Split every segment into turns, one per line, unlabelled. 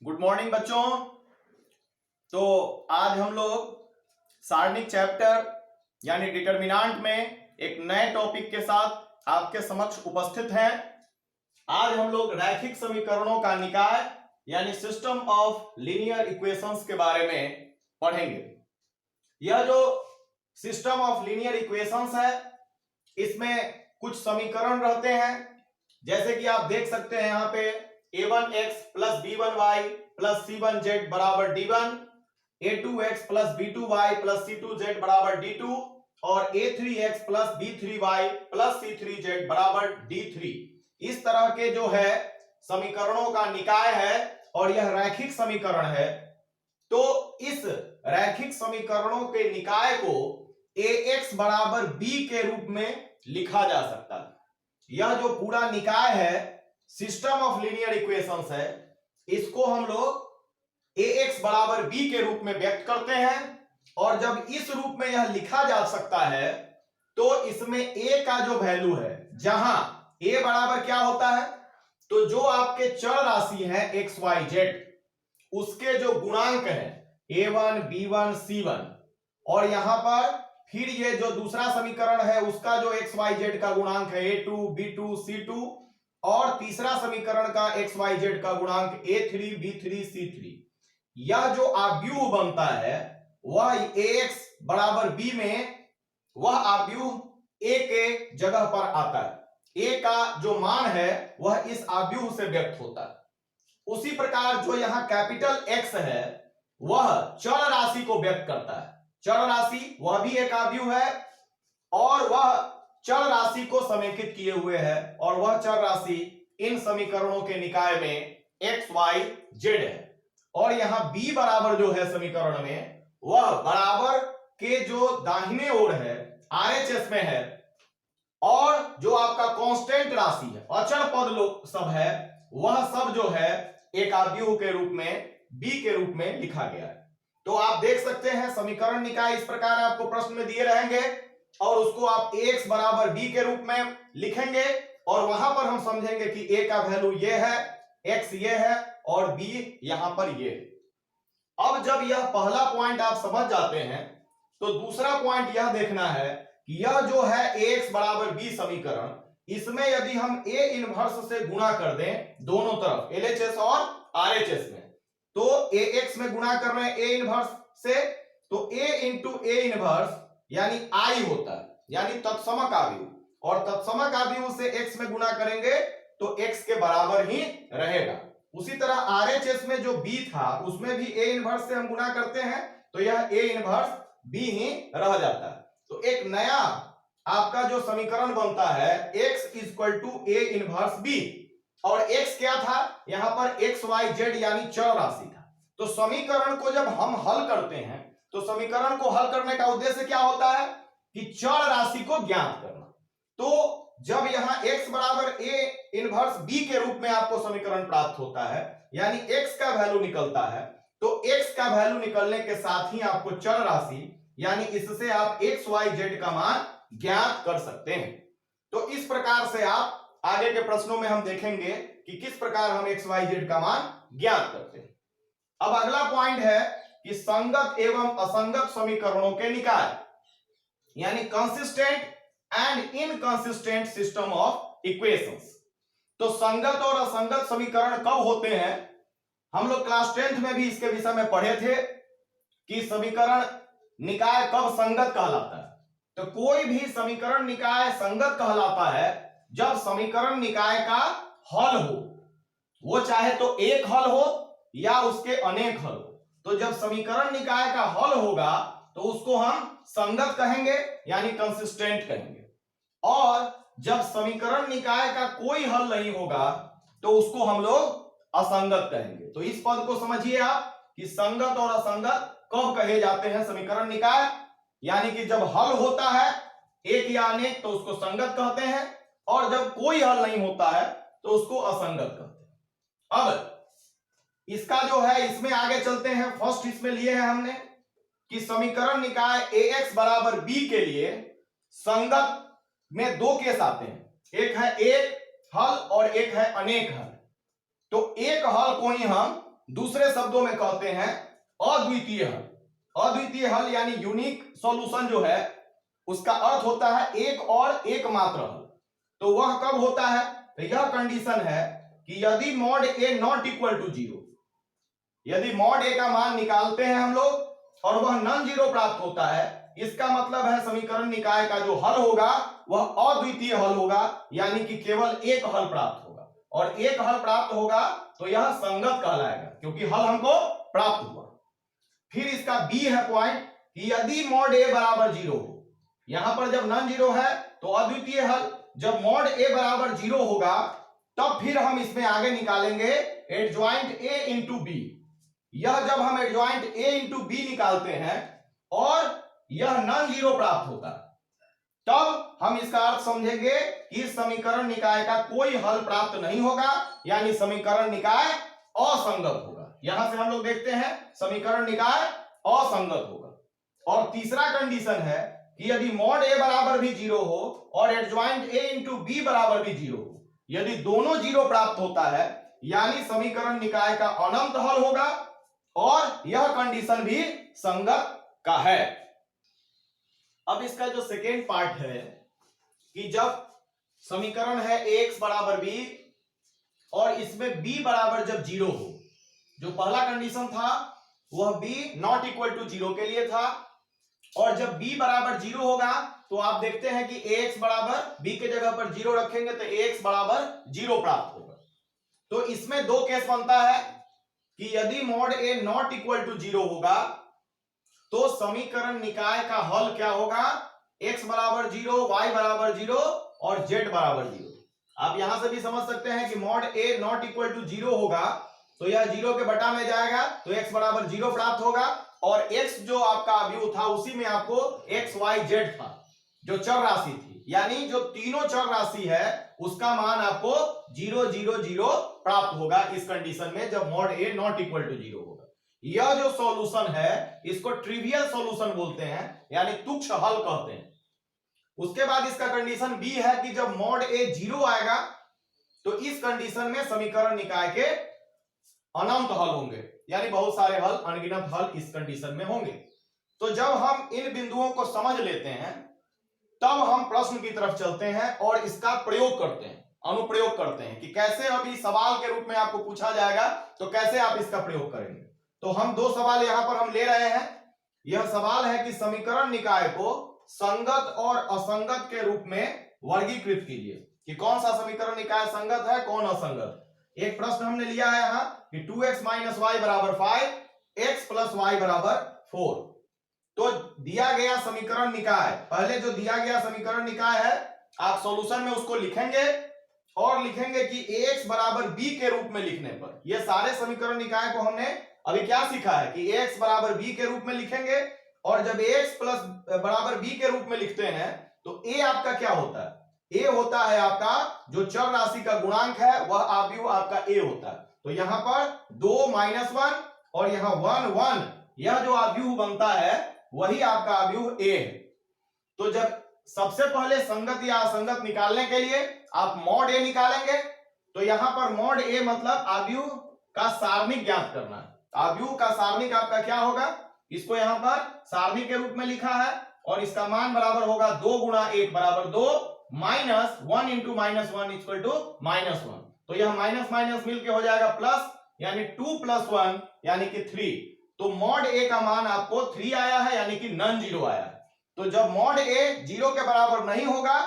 Good morning बच्चों। तो आज हम लोग सारणिक चैप्टर यानी डिटर्मिनेंट में एक नए टॉपिक के साथ आपके समक्ष उपस्थित हैं। आज हम लोग रैखिक समीकरणों का निकाय यानी सिस्टम ऑफ लीनियर इक्वेशंस के बारे में पढ़ेंगे। यह जो सिस्टम ऑफ लीनियर इक्वेशंस है इसमें कुछ समीकरण रहते हैं, जैसे कि आप देख सकते हैं यहाँ पे a1x plus b1y plus c1z बराबर d1, a2x plus b2y plus c2z बराबर d2 और a3x plus b3y plus c3z बराबर d3। इस तरह के जो है समीकरणों का निकाय है और यह रैखिक समीकरण है। तो इस रैखिक समीकरणों के निकाय को ax बराबर b के रूप में लिखा जा सकता है। यह जो पूरा निकाय है सिस्टम ऑफ लीनियर इक्वेशंस है, इसको हम लोग ax बराबर b के रूप में व्यक्त करते हैं और जब इस रूप में यह लिखा जा सकता है तो इसमें a का जो वैल्यू है, जहां a बराबर क्या होता है, तो जो आपके चर राशि है x y z उसके जो गुणांक है a1 b1 c1 और यहां पर फिर ये जो दूसरा समीकरण है उसका जो x y z का गुणांक है a2 b2 c2 और तीसरा समीकरण का x y z का गुणांक a3 b3 c3। यह जो आव्यूह बनता है वह ax बराबर b में वह आव्यूह a के जगह पर आता है। a का जो मान है वह इस आव्यूह से व्यक्त होता है। उसी प्रकार जो यहां कैपिटल X है वह चर राशि को व्यक्त करता है। चर राशि वह भी एक आव्यूह है और वह चर राशि को समेकित किए हुए है और वह चर राशि इन समीकरणों के निकाय में x y z है। और यहां b बराबर जो है समीकरण में वह बराबर के जो दाहिने ओर है RHS में है और जो आपका कांस्टेंट राशि है अचर पद लोग सब है वह सब जो है एक आव्यूह के रूप में b के रूप में लिखा गया है। तो आप देख सकते हैं समीकरण निकाय इस प्रकार आपको प्रश्न में दिए रहेंगे और उसको आप ax बराबर b के रूप में लिखेंगे और वहां पर हम समझेंगे कि a का वैल्यू ये है, x ये है और b यहां पर ये है। अब जब यह पहला पॉइंट आप समझ जाते हैं तो दूसरा पॉइंट यह देखना है कि यह जो है ax बराबर b समीकरण, इसमें यदि हम a इनवर्स से गुणा कर दें दोनों तरफ LHS और RHS में, तो ax में गुणा कर रहे हैं a इनवर्स से, तो a इंटू a इनवर्स यानी I होता है यानी तत्समक आव्यूह और तत्समक आव्यूह से x में गुणा करेंगे तो x के बराबर ही रहेगा। उसी तरह RHS में जो b था उसमें भी a इनवर्स से हम गुणा करते हैं तो यह a इनवर्स b ही रह जाता है। तो एक नया आपका जो समीकरण बनता है x equal to a inverse b और x क्या था यहां पर x y z यानी चर राशि था। तो समीकरण को जब हम हल करते हैं तो समीकरण को हल करने का उद्देश्य क्या होता है कि चर राशि को ज्ञात करना। तो जब यहां x बराबर a इनवर्स b के रूप में आपको समीकरण प्राप्त होता है यानी x का वैल्यू निकलता है, तो x का वैल्यू निकलने के साथ ही आपको चर राशि यानी इससे आप x y z का मान ज्ञात कर सकते हैं। तो इस प्रकार से आप आगे के प्रश्नों में हम देखेंगे कि किस प्रकार हम x y z का मान ज्ञात करते हैं। अब अगला पॉइंट है कि संगत एवं असंगत समीकरणों के निकाय यानी consistent and inconsistent system of equations. तो संगत और असंगत समीकरण कब होते हैं, हम लोग क्लास 10th में भी इसके विषय में पढ़े थे कि समीकरण निकाय कब संगत कहलाता है। तो कोई भी समीकरण निकाय संगत कहलाता है जब समीकरण निकाय का हल हो, वो चाहे तो एक हल हो या उसके अनेक हल हो। तो जब समीकरण निकाय का हल होगा तो उसको हम संगत कहेंगे यानी कंसिस्टेंट कहेंगे और जब समीकरण निकाय का कोई हल नहीं होगा तो उसको हम लोग असंगत कहेंगे। तो इस पद को समझिए आप कि संगत और असंगत कब कहे जाते हैं समीकरण निकाय, यानी कि जब हल होता है एक या अनेक तो उसको संगत कहते हैं और जब कोई हल नहीं होता है तो उसको असंगत कहते हैं। अब इसका जो है इसमें आगे चलते हैं। फर्स्ट इसमें लिए हैं हमने कि समीकरण निकाय ax बराबर b के लिए संगत में दो केस आते हैं, एक है एक हल और एक है अनेक हल। तो एक हल को ही हम दूसरे शब्दों में कहते हैं अद्वितीय हल। अद्वितीय हल यानी यूनिक सॉल्यूशन जो है उसका अर्थ होता है एक और एकमात्र हल। तो वह कब होता है? तो यह कंडीशन है कि यदि mod a not equal to zero, यदि मॉड ए का मान निकालते हैं हम लोग और वह नॉन जीरो प्राप्त होता है, इसका मतलब है समीकरण निकाय का जो हल होगा वह अद्वितीय हल होगा, यानी कि केवल एक हल प्राप्त होगा। और एक हल प्राप्त होगा तो यह संगत कहलाएगा क्योंकि हल हमको प्राप्त हुआ। फिर इसका बी है पॉइंट कि यदि मॉड ए बराबर जीरो हो, यहां पर जब नॉन जीरो है तो अद्वितीय हल, जब मॉड ए बराबर जीरो होगा तब फिर हम इसमें आगे निकालेंगे एडजॉइंट ए इंटू बी। यह जब हम एडजॉइंट ए इंटू बी निकालते हैं और यह नॉन जीरो प्राप्त होता तब हम इसका अर्थ समझेंगे कि समीकरण निकाय का कोई हल प्राप्त नहीं होगा, यानी समीकरण निकाय असंगत होगा। यहां से हम लोग देखते हैं समीकरण निकाय असंगत होगा। और तीसरा कंडीशन है कि यदि मॉड ए बराबर भी जीरो हो और एडजॉइंट ए इंटू बी बराबर भी जीरो हो, यदि दोनों जीरो प्राप्त होता है यानी समीकरण निकाय का अनंत हल होगा और यह कंडीशन भी संगत का है। अब इसका जो सेकेंड पार्ट है कि जब समीकरण है ax बराबर b और इसमें b बराबर जब जीरो हो, जो पहला कंडीशन था वह b not equal to zero के लिए था, और जब b बराबर जीरो होगा तो आप देखते हैं कि ax बराबर b के जगह पर जीरो रखेंगे तो ax बराबर जीरो प्राप्त होगा। तो इसमें दो केस बनता है कि यदि mod a not equal to zero होगा तो समीकरण निकाय का हल क्या होगा? x बराबर जीरो, y बराबर जीरो और z बराबर जीरो। आप यहां से भी समझ सकते हैं कि mod a not equal to zero होगा तो यह जीरो के बटा में जाएगा तो x बराबर जीरो प्राप्त होगा, और x जो आपका अवयव था उसी में आपको x y z था जो चर राशि थी, यानी जो तीनों चर राशि है उसका मान आपको 0 0 0 प्राप्त होगा इस कंडीशन में जब mod a not equal to zero होगा। यह जो सॉल्यूशन है इसको ट्रिवियल सॉल्यूशन बोलते हैं, यानी तुच्छ हल कहते हैं। उसके बाद इसका कंडीशन बी है कि जब मॉड ए जीरो आएगा तो इस कंडीशन में समीकरण निकाय के अनंत हल होंगे, यानी बहुत सारे हल, अनगिनत हल इस कंडीशन में होंगे। तो जब हम इन बिंदुओं को समझ लेते हैं तब हम प्रश्न की तरफ चलते हैं और इसका प्रयोग करते हैं, अनुप्रयोग करते हैं कि कैसे अभी सवाल के रूप में आपको पूछा जाएगा तो कैसे आप इसका प्रयोग करेंगे। तो हम दो सवाल यहां पर हम ले रहे हैं। यह सवाल है कि समीकरण निकाय को संगत और असंगत के रूप में वर्गीकृत कीजिए कि कौन सा समीकरण निकाय संगत है, कौन असंगत। एक प्रश्न हमने लिया है यहां कि 2x माइनस वाई बराबर 5, x प्लस वाई बराबर 4। तो दिया गया समीकरण निकाय, पहले जो दिया गया समीकरण निकाय है आप सॉल्यूशन में उसको लिखेंगे और लिखेंगे कि ax बराबर b के रूप में लिखने पर, ये सारे समीकरण निकाय को हमने अभी क्या सीखा है कि ax बराबर b के रूप में लिखेंगे, और जब ax प्लस बराबर b के रूप में लिखते हैं तो a आपका क्या होता है? a होता है आपका जो चर राशि का गुणांक है वह अवयव आपका a होता है। तो यहां पर 2 माइनस 1 और यहां 1 1, यह जो अवयव बनता है वही आपका अवयव a है। तो जब सबसे पहले संगत या असंगत निकालने के लिए आप मॉड a निकालेंगे, तो यहां पर मॉड a मतलब अवयव का सारणिक ज्ञात करना है। अवयव का सारणिक आपका क्या होगा? इसको यहां पर सारणी के रूप में लिखा है और इसका मान बराबर होगा 2 गुणा 1 बराबर 2 minus 1 into minus 1 equal to minus 1। तो यह माइनस माइनस मिलके हो जाएगा प्लस, यानी 2 प्लस 1 यानी कि 3। तो मॉड ए का मान आपको 3 आया है, यानी कि नॉन जीरो आया है। तो जब मॉड ए जीरो के बराबर नहीं होगा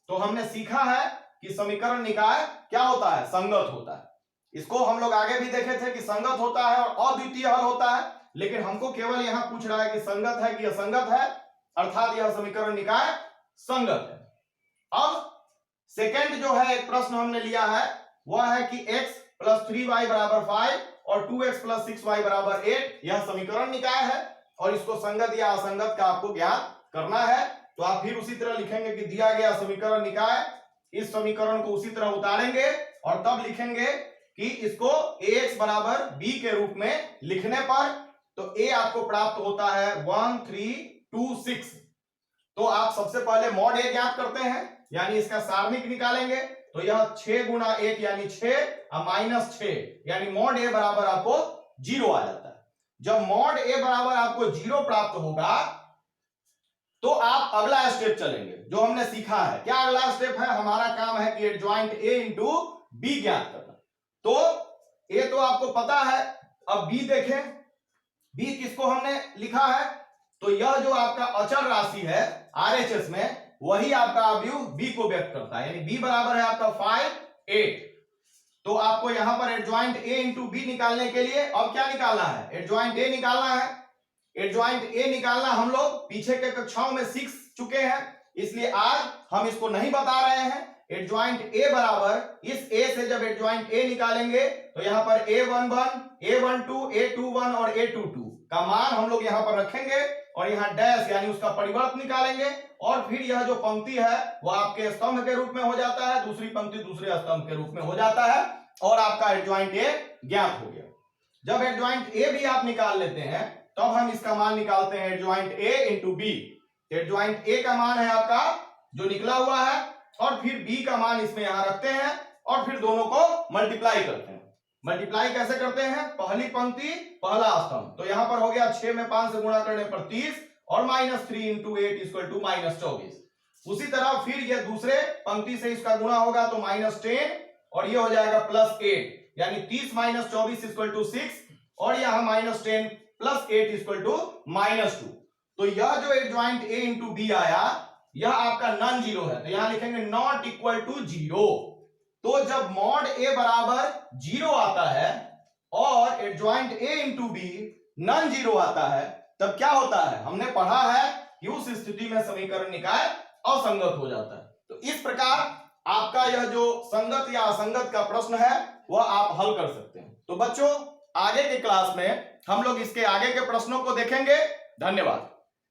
तो हमने सीखा है कि समीकरण निकाय क्या होता है? संगत होता है। इसको हम लोग आगे भी देखे थे कि संगत होता है और अद्वितीय हल होता है, लेकिन हमको केवल यहां पूछ रहा है कि संगत है कि असंगत है, अर्थात यह समीकरण निकाय संगत है। अब सेकंड जो है एक प्रश्न हमने लिया है वह है कि x प्लस 3y बराबर 5 और 2x प्लस 6y बराबर 8 यह समीकरण निकाय है और इसको संगत या असंगत का आपको ज्ञात करना है। तो आप फिर उसी तरह लिखेंगे कि दिया गया समीकरण निकाय, इस समीकरण को उसी तरह उतारेंगे और तब लिखेंगे कि इसको ax बराबर b के रूप में लिखने पर तो a आपको प्राप्त होता है 1326। तो आप सबसे पहले मॉड a ज्ञात करते हैं, यानी इसका सारणिक निकालेंगे। तो यह 6 गुणा 1 यानी 6 और माइनस 6, यानी मॉड a बराबर आपको जीरो आ जाता है। जब मॉड ए बराबर आपको जीरो प्राप्त होगा तो आप अगला स्टेप चलेंगे जो हमने सीखा है। क्या अगला स्टेप है? हमारा काम है कि एडजॉइंट ए इंटू बी ज्ञात करना। तो ए तो आपको पता है, अब बी देखें। बी किसको हमने लिखा है? तो यह जो आपका अचर राशि है आरएचएस में, वही आपका अवयव बी को व्यक्त करता है, यानी बी बराबर है आपका 5, 8। तो आपको यहां पर एडजॉइंट ए इंटू बी निकालने के लिए अब क्या निकालना है? एडजॉइंट ए निकालना है। एडजॉइंट ए निकालना हम लोग पीछे के कक्षाओं में सीख चुके हैं, इसलिए आज हम इसको नहीं बता रहे हैं। एडजॉइंट ए बराबर इस ए से जब एडजॉइंट ए निकालेंगे तो यहां पर a11, a12, a21 और a22 का मान हम लोग यहां पर रखेंगे और यहां डैश यानी उसका परिवर्त निकालेंगे और फिर यह जो पंक्ति है वह आपके स्तंभ के रूप में हो जाता है, दूसरी पंक्ति दूसरे स्तंभ के रूप में हो जाता है और आपका एडजॉइंट ए ज्ञात हो गया। जब एडजॉइंट ए भी आप निकाल लेते हैं तब हम इसका मान निकालते हैं adjoint a into b. Adjoint a का मान है आपका जो निकला हुआ है और फिर बी का मान इसमें यहां रखते हैं और फिर दोनों को मल्टीप्लाई करते हैं। मल्टीप्लाई कैसे करते हैं? पहली पंक्ति पहला स्तंभ, तो यहां पर हो गया 6 में 5 से गुणा करने पर 30 और -3 इंटू 8 इक्वल टू -24। उसी तरह फिर ये दूसरे पंक्ति से इसका गुणा होगा तो -10 और ये हो जाएगा +8, यानी 30 - 24 इक्वल टू 6 और यहां -10 + 8 इक्वल टू -2। तो यह जो एडजॉइंट ए इंटू बी आया यह आपका नॉन जीरो है, तो यहां लिखेंगे नॉट इक्वल टू जीरो। तो जब मॉड ए बराबर जीरो आता है और adjoint a into b non zero आता है तब क्या होता है? हमने पढ़ा है कि उस स्थिति में समीकरण निकाय असंगत हो जाता है। तो इस प्रकार आपका यह जो संगत या असंगत का प्रश्न है वह आप हल कर सकते हैं। तो बच्चों आगे के क्लास में हम लोग इसके आगे के प्रश्नों को देखेंगे। धन्यवाद।